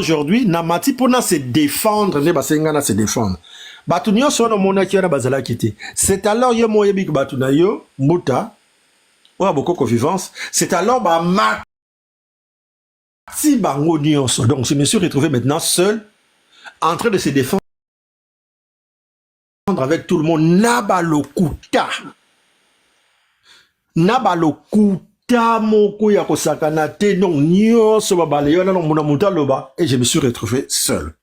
aujourd'hui namati pona se défendre ne basenga na se défendre batu nyonso na mona ki na bazala kité c'est alors yo moye bik batu na yo mbuta oya bokoko vivance c'est alors ba mati bango nyonso donc je me suis retrouvé maintenant seul en train de se défendre avec tout le monde nabalokuta moko ya kosakana te donc nyonso babale yo na mona muta loba et je me suis retrouvé seul.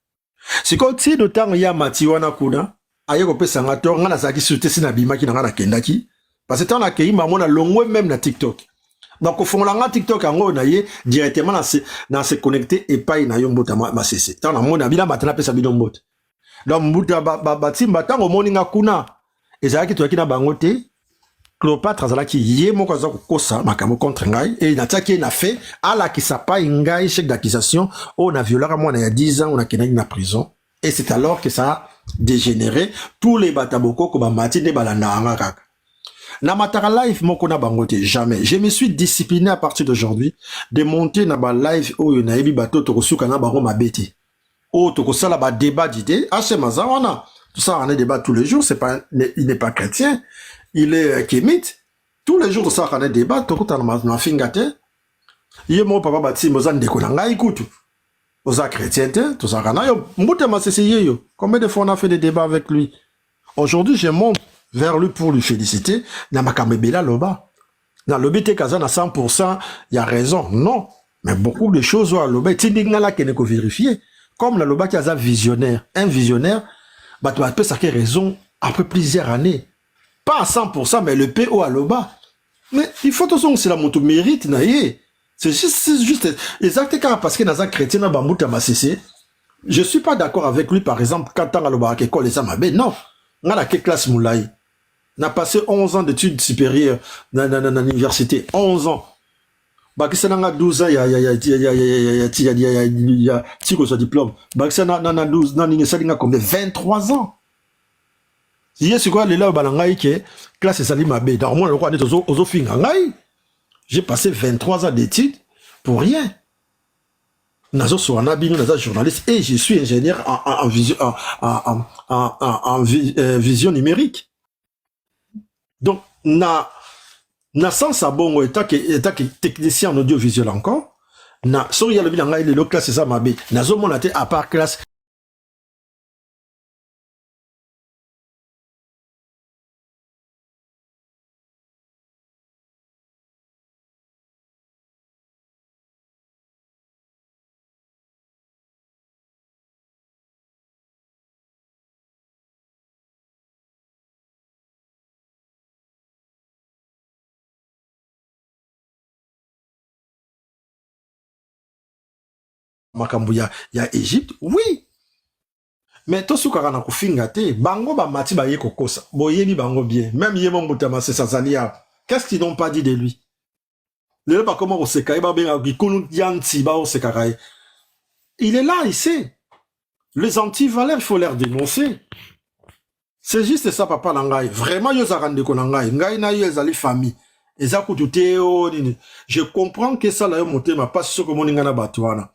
C'est comme si de temps ya mati wana kuna aye ko pesa ngato ngana zaki soute sina bima ki na ngana kendaki parce que tant na kei mamona longwe même na TikTok. Donc au fond la TikTok ngo na ye directement na se connecter et pas na yo mbota ma cc. Tant na mona bila matana pesa bidon mbota. Donc mbuta batimba tango moninga kuna ezaki to na bangote Cléopâtre azalaki ye moko aza kokosa makambo contre ngai et nataki na fait ala ki sapa ngai chèque d'accusation on a violé à moi il y a 10 ans on a kené na prison et c'est alors que ça a dégénéré tous les bataboko ko ba mati ne balanda ngaka na matara live moko na bangote jamais je me suis discipliné à partir d'aujourd'hui de monter na ba live oyo na yebi bato to kosuka na bango mabeti o to kosala ba débat d'idées achemaza wana tout ça on a débat tous les jours c'est pas il n'est pas chrétien. Il est kémite. Tous les jours, de ça, on a débat. Tout le monde a fingate. Il y a mon papa bâti, moi, j'en déconne. Écoute, aux chrétiens, tout ça, on a yo. Combien de fois on a fait des débats avec lui? Aujourd'hui, je monte vers lui pour lui féliciter. N'a ma kamebela loba. Dans le BT Kazan à 100%, il y a raison. Non. Mais beaucoup de choses, à loba, là, qu'il faut vérifier. Comme la loba qui a visionnaire. Un visionnaire, bah, tu as ça qui raison après plusieurs années. Pas à 100%, mais le PO à l'oba. Mais il faut tout ça, c'est la moto mérite, naïe. C'est juste, exactement parce que dans un chrétien, dans Bamouta Massissé, je suis pas d'accord avec lui, par exemple, quand on a l'oba, qu'école et ça m'a bé, non. On a la classe Moulaï. On a passé 11 ans d'études supérieures dans l'université. 11 ans. Bah, que ça n'a 12 ans, il y a, diplôme. Bah, que ça n'a 12, non, il y a combien? 23 ans. C'est quoi les là balangaï que classe sali mabé dans moi le roi des ozo fingangaï. J'ai passé 23 ans d'études pour rien. Nazo so anabino nazo journaliste et je suis ingénieur en vision numérique. Donc na sans sabongo état que technicien en audiovisuel encore na so ya le bilangaï le classe ça mabé nazo monate à part classe makambo ya Égypte, oui. Mais tout ce qu'on a kofinga te, bango ba mati ba ye kokosa. Boyebi bango bien. Même yemo mbutama c'est Sazalia. Qu'est-ce qu'ils n'ont pas dit de lui? Le pas comment on se caille ba ben gikunu yanti ba on se caille. Il est là, il sait. Les anti-valeurs, il faut les dénoncer. C'est juste ça, papa Langai. Vraiment, yo zarande konangai. Ngai na yo ezali famille. Je comprends que ça là yo monté ma pas ce que mon ngana batwana.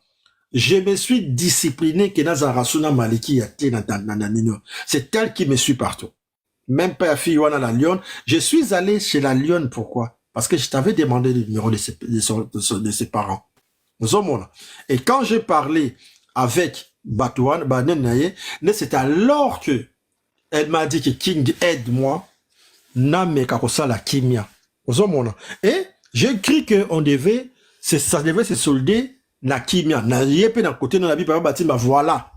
Je me suis discipliné que Nazarasuna Maliki a été c'est elle qui me suit partout. Même pas fille à la Lyon. Je suis allé chez la Lyon, pourquoi? Parce que je t'avais demandé le numéro de ses parents. Et quand j'ai parlé avec Batouane, c'est alors que elle m'a dit que King aide-moi. Name kakosa la kimia. Et j'ai cru que ça devait se solder na kimia, na yépe na côté na bi batimba voilà.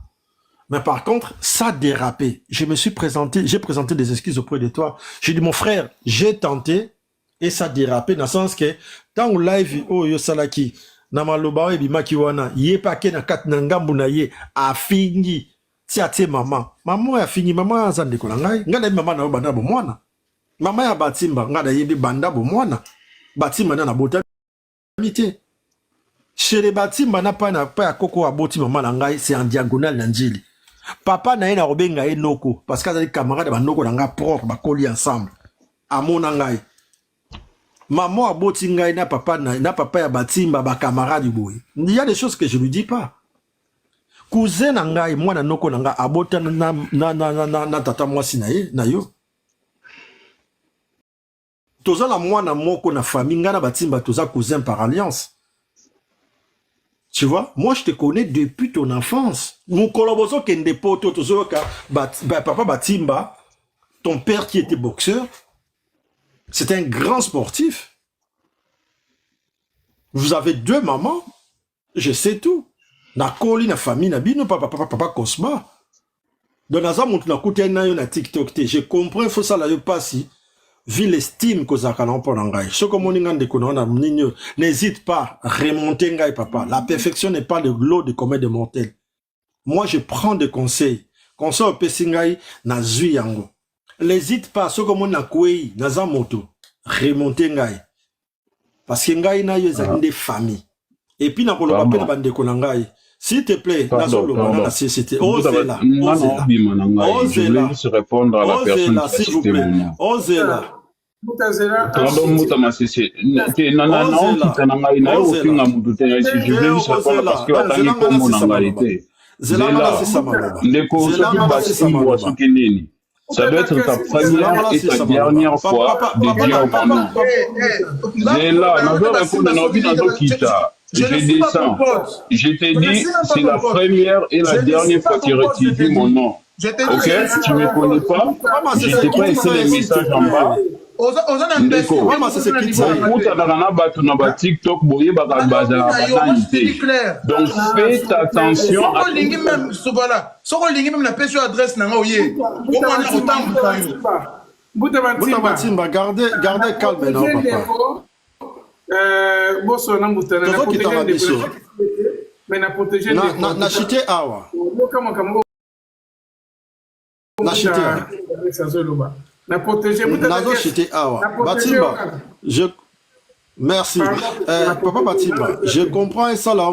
Mais par contre, ça dérapé. J'ai présenté des excuses auprès de toi. J'ai dit mon frère, j'ai tenté et ça dérapé dans le sens que tant au live yo salaki na maloba e bimaki wana yepa ke na kat na ngambu na ye afingi ti atie maman a fini maman azande ko ngai ngana maman na banda bo mwana maman ya batimba ngada yebi banda bo mwana batimba na bota mité. Chez les batimba na pa ya koko aboti maman na ngai c'est en diagonale na njili. Papa na ye na robenga ye noko parce que les camarades ba noko na nga propre ba koli ensemble. Amona ngai. Maman aboti ngai na papa ya batimba ba camarade boy. Il y a des choses que je lui dis pas. cousin na ngai mwana noko na ngai abota na tata mwasi na yo. Toza la mwana moko na famille nga na batimba toza cousin par alliance. Tu vois, moi je te connais depuis ton enfance. Nous collaborons kende poto tozo ka papa batimba, ton père qui était boxeur, c'est un grand sportif. Vous avez 2 mamans, je sais tout. Na koli na famille na bino papa Cosma. Dans naza montu na koute na yo na TikTok te, je comprends faut ça la yo passi. Vu l'estime que ça a pour l'angaï. Ce que mon n'hésite pas à remonter ngai papa. La perfection n'est pas le lot de commun de mortels. Moi, je prends des conseils. Conseil au pesingai na zui yango. N'hésite pas, ce que mon akouei, na zamoto, remonter ngai. Parce que ngai na yo des familles. Et puis, na koloba pe na bande konangai. S'il te plaît, Nazolo, la société. Osez-la. Je voulais juste répondre à la personne qui a cité mon nom. Osez-la. Pardon, Moutama Sissé. Je voulais juste répondre parce que Atani Komo Nangaïté. Zela, Ndeko Soki Bassi Sokinini. Ça doit être ta première et ta dernière fois de dire mon nom. Zela, Nazo répondre à Nobi Nazo Kita. Je descends. Je t'ai dit, c'est la première et la dernière fois que tu dis mon nom. Ok, tu ne me connais pas. Je t'ai pas laissé les messages en bas. Ndeko, TikTok, donc faites attention à gardez calme, non, papa. Merci. Papa Batimba, je comprends ça là,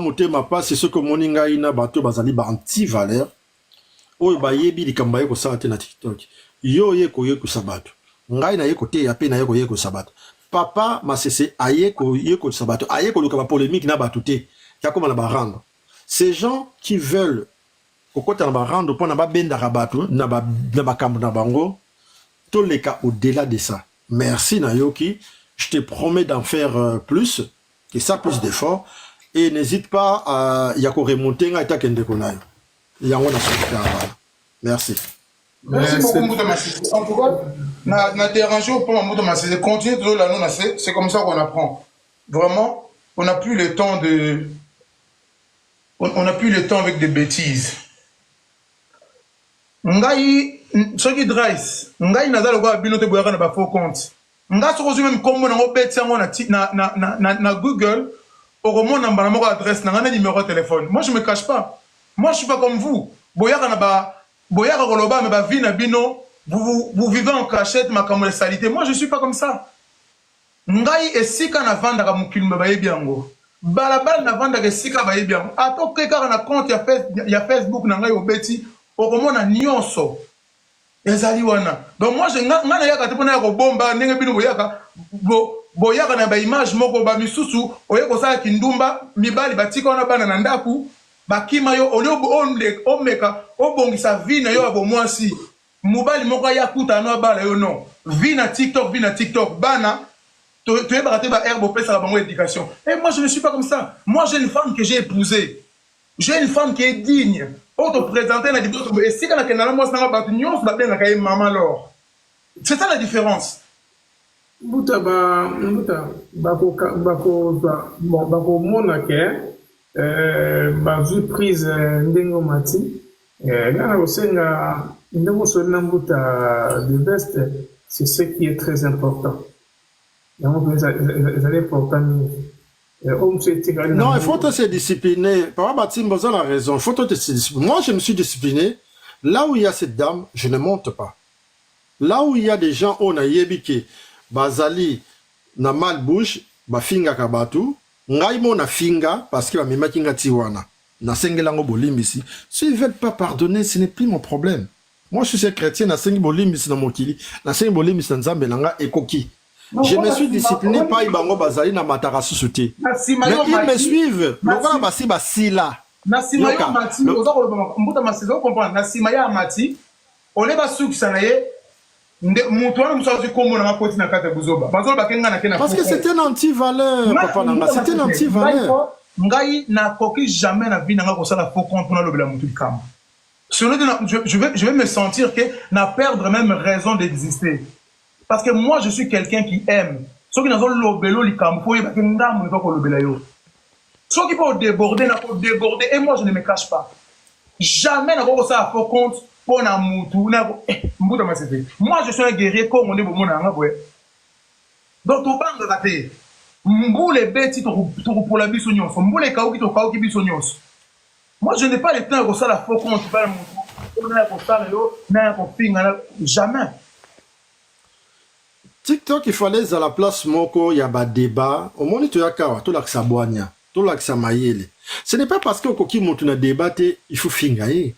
c'est ce que mon ingaïna bateau bazali ba anti-valeur. Oyo ba yebi likamba yeko sa na TikTok. Yo yeko sabato. Ngai na yeko te ya pe na yeko sabato. Papa Masese ayeko sabato. Ayeko lokaba polémique na batute. Ya koma na ba rendre. Ces gens qui veulent kokota na ba rendre pour na ba benda rabato na ba kambo na bango. Tous les cas au-delà de ça. Merci Nayoki. Je te promets d'en faire plus, et ça plus d'efforts. Et n'hésite pas à yako remonter à Takende Konayo. Merci. Merci beaucoup, Mouta Massé. En tout cas, n'a dérangé au point Mouta Massé. Continuez toujours la non, c'est comme ça qu'on apprend. Vraiment, on n'a plus le temps de. On n'a plus le temps avec des bêtises. Ngai, ce qui drive, Ngai n'a pas le binote boyaka na ba faux compte. Nga so même comme na ngobeti yango na Google au roman na mbana moko adresse na numéro de téléphone. Moi je me cache pas. Moi je suis pas comme vous. Boyaka na ba boyaka koloba mais ba vie na bino vous vivez en cachette makambo de salité. Moi je suis pas comme ça. Ngai esika na vanda ka mukilumba ba yebi yango. Balabala na vanda ka esika ba yebi yango. Atoke kaka na compte ya Facebook na ngai obeti au roman na nyonso. Ezali wana. Donc moi je ngana yaka te pona yako bomba ndenge bino boyaka boyaka na ba image moko ba misusu oyeko sala kindumba mibali batika wana bana na ndaku bakima yo olio omeka obongisa vie na yo abo mwasi mobali moko ya kuta no bala yo non vie na TikTok bana tu es baraté ba herbe pesa bango éducation. Et moi je ne suis pas comme ça. Moi j'ai une femme que j'ai épousée. J'ai une femme qui est digne. C'est ça la différence. C'est ce qui est très important. Non, il faut se discipliner. Papa Batimba a raison. Il faut se discipliner. Moi, je me suis discipliné. Là où il y a cette dame, je ne monte pas. Là où il y a des gens, on a yébiki, bazali, na mal bouche, ba finga kabatu, ngai mo na finga, parce que ba mima kinga tiwana, na sengelango bolimbisi. S'ils ne veulent pas pardonner, ce n'est plus mon problème. Moi, je suis chrétien, na sengi bolimbisi na mokili, na sengi bolimbisi na nzambe nanga ekoki. Je me suis discipliné par Ibango Bazali na Matarasu Souté. Mais ils me suivent. Le roi Bassi Basila. Nasima yo mati, mbuta masezo comprendre. Nasima ya mati, on est bas sukisa na ye. Parce que c'est un anti-valeur, papa Nanga. C'est un anti-valeur. Ngai na koki jamais na vie nanga ko sala faux compte na lobela mutu kam. Je vais me sentir que na perdre même raison d'exister. Parce que moi je suis quelqu'un qui aime. Ceux qui n'ont lobelo li kam faut yeba kinga mu ko lobela yo. Ceux qui peuvent déborder na ko déborder et moi je ne me cache pas. Jamais na ko sala faux compte. Moi, je suis un guerrier comme on est pour mon angle. Donc, tu bandes raté. Mboule bêti pour la bisognos. Mboule kaouki to kaouki bisognos. Moi, je n'ai pas le temps de faire la faux compte. Jamais. TikTok, il fallait à la place Moko, il y a un débat. Au moment où tu as tout l'accès tout l'accès maïele. Ce n'est pas parce que Koki monte un débat, il faut fingayer.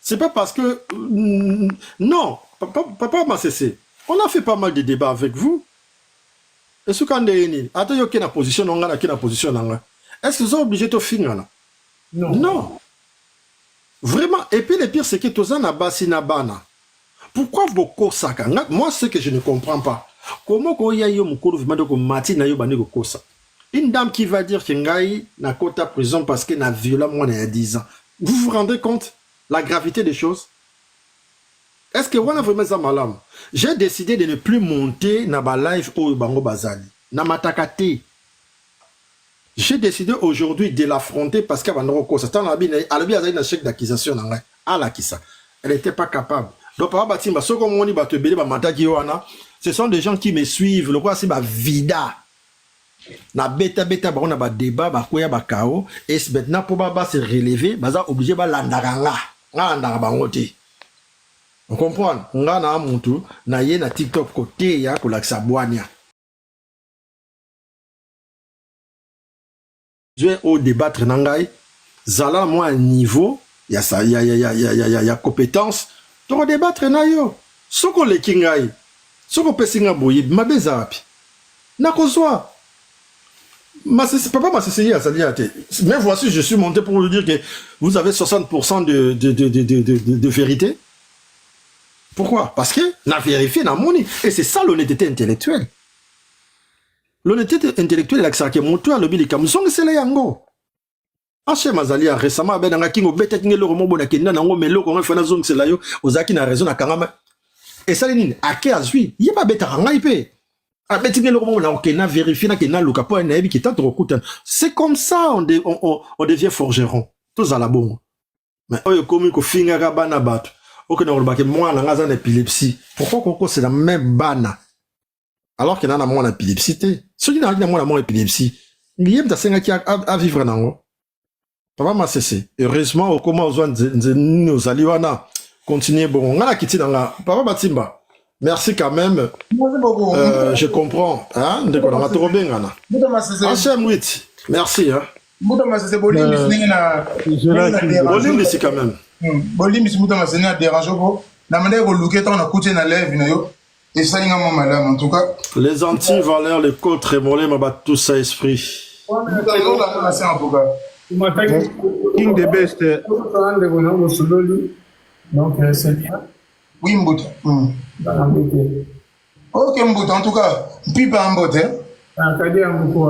C'est pas parce que... non, papa m'a cessé. On a fait pas mal de débats avec vous. Et ce qu'on dit, attends, il y a une position, on a une position. Est-ce que vous êtes obligé de finir là? Non. Non. Vraiment. Et puis le pire, c'est que tous en abassi nabana. Pourquoi vos kosa? Moi, ce que je ne comprends pas. Comment il y a eu mon cours de mati na yo bani kosa? Une dame qui va dire qu'il y a une quota prison parce qu'elle a violé moi il y a 10 ans. Vous vous rendez compte? La gravité des choses. Est-ce que on a vraiment ça malam? J'ai décidé de ne plus monter dans ma live au Bango Bazali. Na matakate. J'ai décidé aujourd'hui de l'affronter parce qu'elle va nous recours. Elle a un chèque d'accusation. Elle n'était pas capable. Donc, papa Batimba, ce qu'on m'a dit, ce sont des gens qui me suivent. Le quoi, c'est ma vida. Na beta on a un débat, ba kao. Et maintenant, pour baba se relever, baza obligé ba landaranga. On comprend? On a un montou, na ye na TikTok côté ya ko laksa boania. Je vais au débattre nangai. Zala moi un niveau, il y a ça, il y a compétence. Tu vas débattre na yo. Soko le kingai. Soko pesinga boyi, mabeza api. Na kozwa. Papa m'a essayé à Saliate. Mais voici, je suis monté pour vous dire que vous avez 60% de vérité. Pourquoi? Parce que la vérifié n'a moni. Et c'est ça l'honnêteté intellectuelle. L'honnêteté intellectuelle, c'est que mon toit, le bili kamsong, c'est le yango. Ache Mazali a récemment, ben, n'a kingo bête, kingo le romo bona kenda, nango melo, qu'on fait na zone, c'est là yo, ozaki na raison, na kangama. Et ça, l'inin, à qui a zui, y'a pas bête à rangaipe. C'est comme ça on devient forgeron. Tous à la bombe. Mais comme épilepsie. Pourquoi c'est la même bana? Alors qu'il y a un épilepsie. Ceux qui n'ont pas épilepsie, il y a à vivre dans papa m'a cessé. Heureusement, au comment nous allions continuer. Bon, on a quitté dans la papa Batimba. Merci quand même. Merci beaucoup. Je comprends. Hein? Merci. Hein? Bolim ici quand même. Bolim ici, c'est dérange. En tout cas. Les anti-valeurs, les côtes trémolées, m'a battu tout ça esprit. King the best. Donc, c'est bien. Oui, Mbouta. Ok, Mbouta, en tout cas, puis pas Mbouta. Ah, t'as dit un beaucoup.